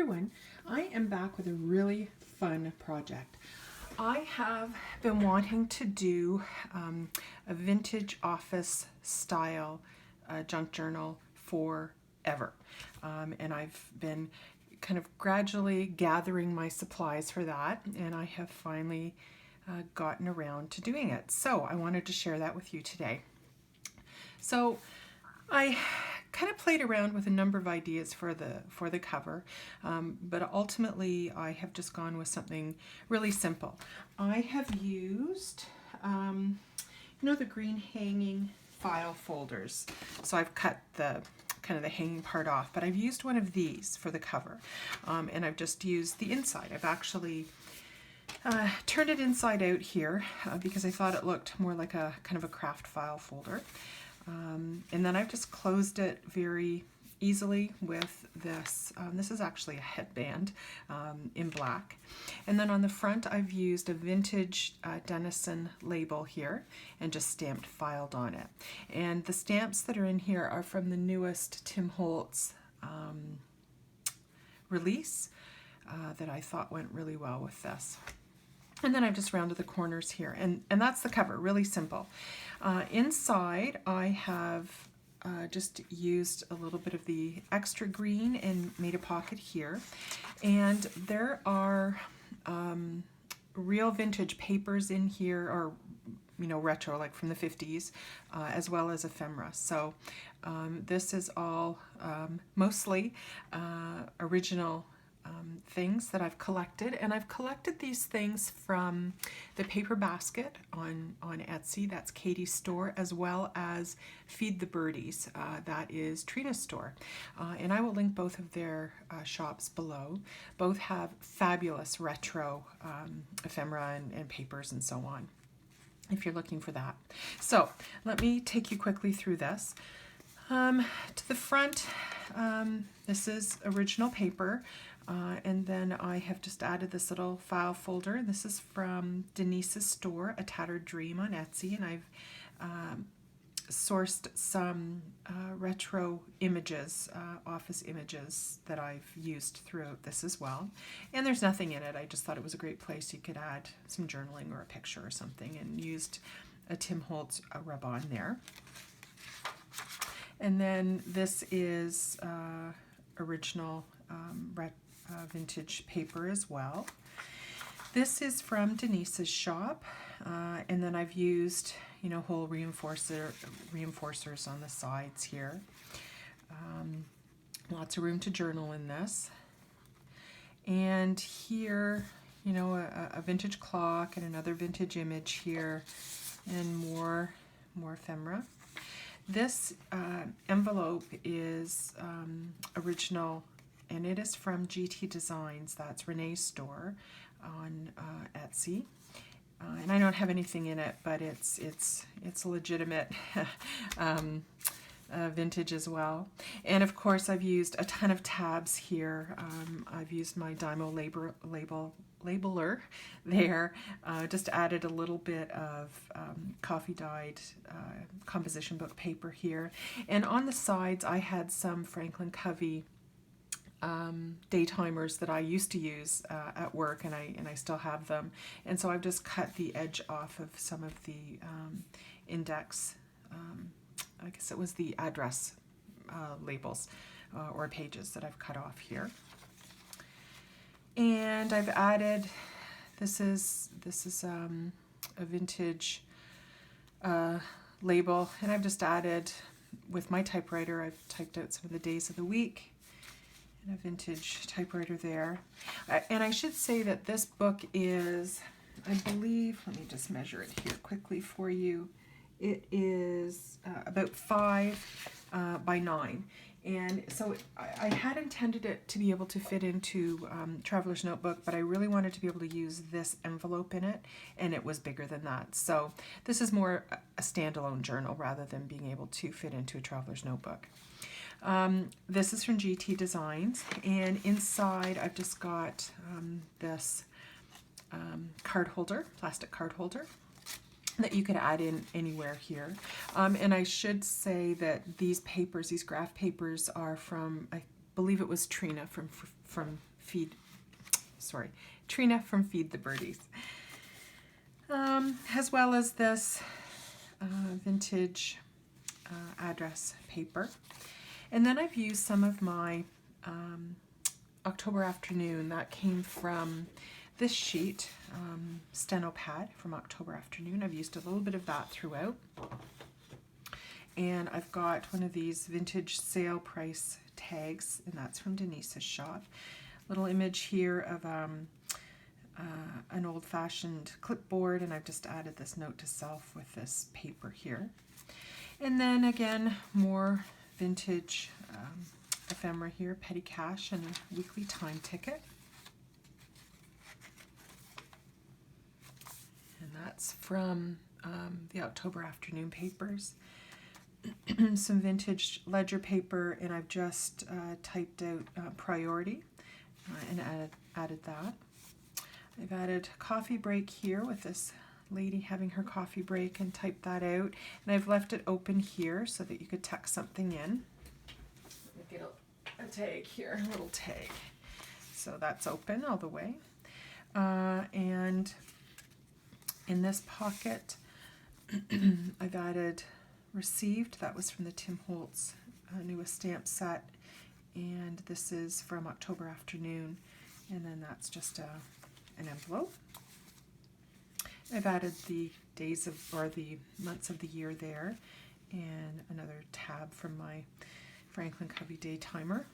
everyone, I am back with a really fun project. I have been wanting to do a vintage office style junk journal forever. And I've been kind of gradually gathering my supplies for that, and I have finally gotten around to doing it. So I wanted to share that with you today. So I kind of played around with a number of ideas for the cover, but ultimately I have just gone with something really simple. I have used, the green hanging file folders. So I've cut the kind of the hanging part off, but I've used one of these for the cover, and I've just used the inside. I've actually turned it inside out here because I thought it looked more like a kind of a craft file folder. And then I've just closed it very easily with this. This is actually a headband in black. And then on the front I've used a vintage Denison label here and just stamped filed on it. And the stamps that are in here are from the newest Tim Holtz release that I thought went really well with this. And then I've just rounded the corners here, and that's the cover, really simple. Inside I have just used a little bit of the extra green and made a pocket here. And there are real vintage papers in here, or retro, like from the 50s, as well as ephemera. So this is all mostly original things that I've collected, and I've collected these things from the Paper Basket on Etsy, that's Katie's store, as well as Feed the Birdies, that is Trina's store, and I will link both of their shops below. Both have fabulous retro ephemera and papers and so on, if you're looking for that. So let me take you quickly through this. To the front, this is original paper. And then I have just added this little file folder. This is from Denise's store, A Tattered Dream on Etsy, and I've sourced some retro images, office images that I've used throughout this as well. And there's nothing in it. I just thought it was a great place you could add some journaling or a picture or something, and used a Tim Holtz rub-on there. And then this is original vintage paper as well. This is from Denise's shop, and then I've used whole reinforcers on the sides here. Lots of room to journal in this. And here, a vintage clock and another vintage image here, and more ephemera. This envelope is original, and it is from GT Designs. That's Renee's store on Etsy. And I don't have anything in it, but it's legitimate vintage as well. And of course I've used a ton of tabs here. I've used my Dymo labeler there, just added a little bit of coffee dyed composition book paper here. And on the sides I had some Franklin Covey day timers that I used to use at work, and I still have them. And so I've just cut the edge off of some of the index, I guess it was the address labels or pages that I've cut off here. And I've added, this is a vintage label, and I've just added, with my typewriter, I've typed out some of the days of the week, and a vintage typewriter there. And I should say that this book is, I believe, let me just measure it here quickly for you. It is about 5 by 9. And so I had intended it to be able to fit into Traveler's Notebook, but I really wanted to be able to use this envelope in it, and it was bigger than that. So this is more a standalone journal rather than being able to fit into a Traveler's Notebook. This is from GT Designs, and inside I've just got this card holder, plastic card holder, that you could add in anywhere here. And I should say that these papers, these graph papers, are from, I believe it was Trina from from Trina from Feed the Birdies. As well as this vintage address paper. And then I've used some of my October Afternoon. That came from this sheet, Steno Pad from October Afternoon. I've used a little bit of that throughout. And I've got one of these vintage sale price tags, and that's from Denise's shop. Little image here of an old-fashioned clipboard, and I've just added this note to self with this paper here. And then again, more vintage ephemera here, petty cash and a weekly time ticket. And that's from the October Afternoon papers. Some vintage ledger paper, and I've just typed out priority and added that. I've added coffee break here with this lady having her coffee break and typed that out. And I've left it open here so that you could tuck something in. Let me get a tag here, a little tag. So that's open all the way. And in this pocket, I've added received. That was from the Tim Holtz newest stamp set. And this is from October Afternoon. And then that's just an envelope. I've added the days of, or the months of the year there, and another tab from my Franklin Covey Day Timer.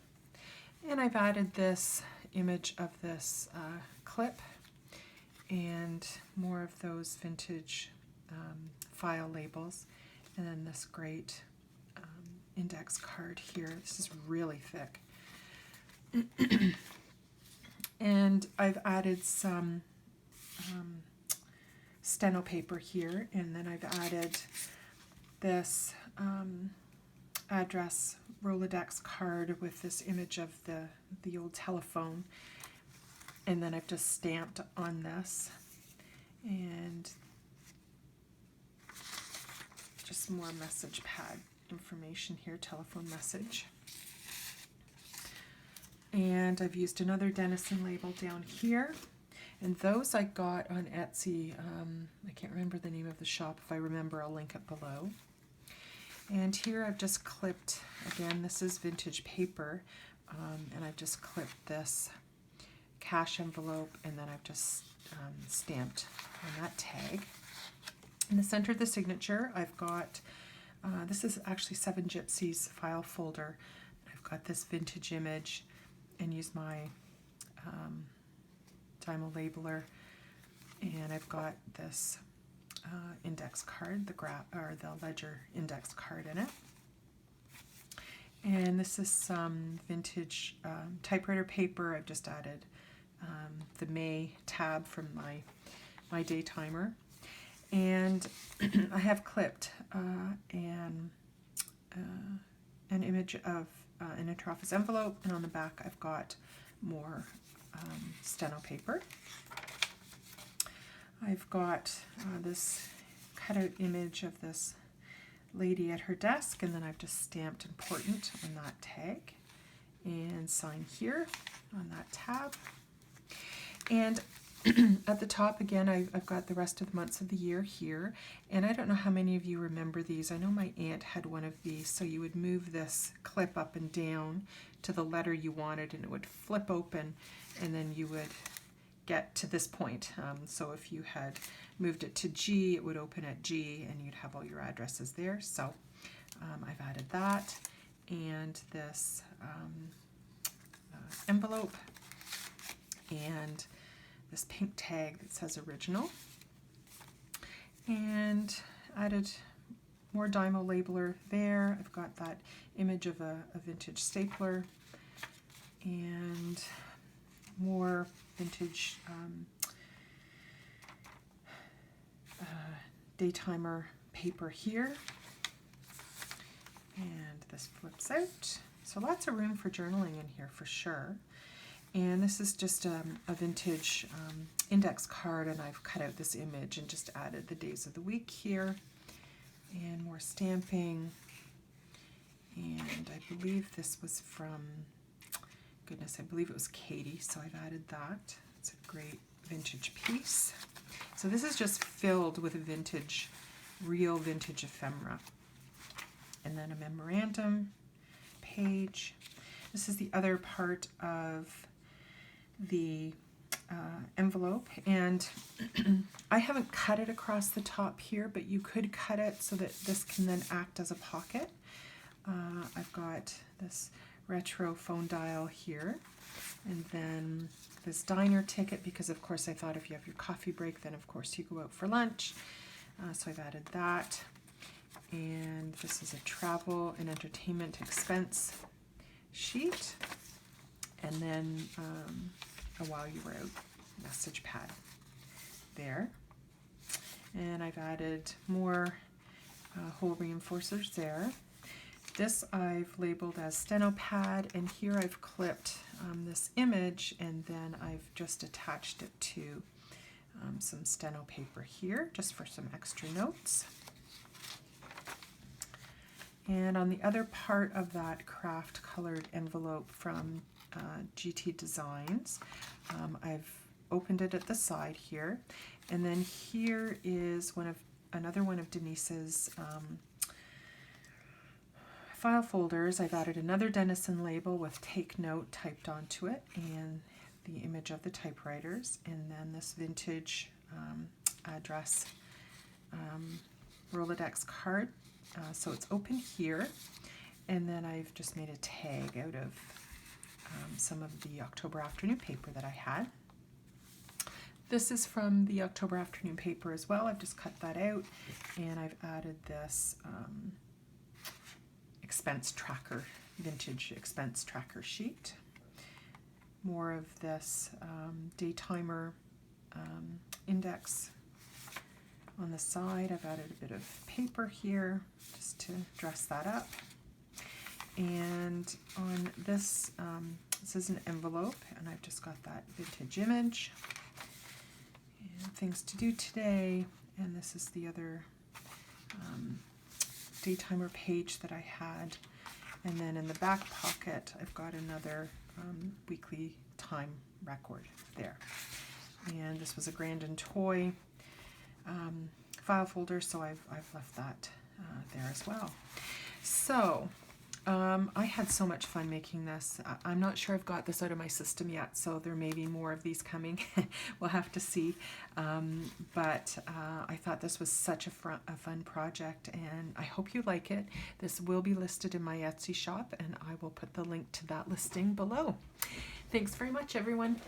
And I've added this image of this clip and more of those vintage file labels, and then this great index card here. This is really thick. And I've added some steno paper here, and then I've added this address Rolodex card with this image of the old telephone, and then I've just stamped on this, and just more message pad information here, telephone message. And I've used another Dennison label down here. And those I got on Etsy. I can't remember the name of the shop. If I remember, I'll link it below. And here I've just clipped, again, this is vintage paper. And I've just clipped this cash envelope, and then I've just stamped on that tag. In the center of the signature, I've got, this is actually Seven Gypsies file folder. I've got this vintage image, and use my Dymo labeler, and I've got this index card, the ledger index card in it. And this is some vintage typewriter paper. I've just added the May tab from my day timer, and I have clipped an image of an interoffice envelope, and on the back I've got more steno paper. I've got this cutout image of this lady at her desk, and then I've just stamped important on that tag and sign here on that tab. And at the top again, I've got the rest of the months of the year here, and I don't know how many of you remember these. I know my aunt had one of these, so you would move this clip up and down to the letter you wanted, and it would flip open, and then you would get to this point. So if you had moved it to G, it would open at G, and you'd have all your addresses there. So I've added that, and this envelope, and this pink tag that says original, and added more Dymo labeler there. I've got that image of a vintage stapler, and more vintage day timer paper here, and this flips out. So lots of room for journaling in here for sure. And this is just a vintage index card, and I've cut out this image and just added the days of the week here, and more stamping. And I believe this was from goodness, I believe it was Katie, so I've added that. It's a great vintage piece. So this is just filled with vintage, real vintage ephemera. And then a memorandum page. This is the other part of the envelope, and I haven't cut it across the top here, but you could cut it so that this can then act as a pocket. I've got this retro phone dial here, and then this diner ticket, because of course I thought if you have your coffee break, then of course you go out for lunch. So I've added that. And this is a travel and entertainment expense sheet. And then a while you were out message pad there. And I've added more hole reinforcers there. This I've labeled as steno pad, and here I've clipped this image, and then I've just attached it to some steno paper here, just for some extra notes. And on the other part of that craft colored envelope from GT Designs, I've opened it at the side here, and then here is another one of Denise's file folders. I've added another Denison label with take note typed onto it, and the image of the typewriters, and then this vintage address Rolodex card. So it's open here, and then I've just made a tag out of some of the October afternoon paper that I had. This is from the October afternoon paper as well. I've just cut that out, and I've added this expense tracker, vintage expense tracker sheet. More of this day timer index on the side. I've added a bit of paper here just to dress that up. And on this, this is an envelope, and I've just got that vintage image and things to do today. And this is the other day timer page that I had. And then in the back pocket, I've got another weekly time record there. And this was a Grandin Toy file folder, so I've left that there as well. So I had so much fun making this. I'm not sure I've got this out of my system yet, so there may be more of these coming. We'll have to see. But I thought this was such a fun project, and I hope you like it. This will be listed in my Etsy shop, and I will put the link to that listing below. Thanks very much, everyone.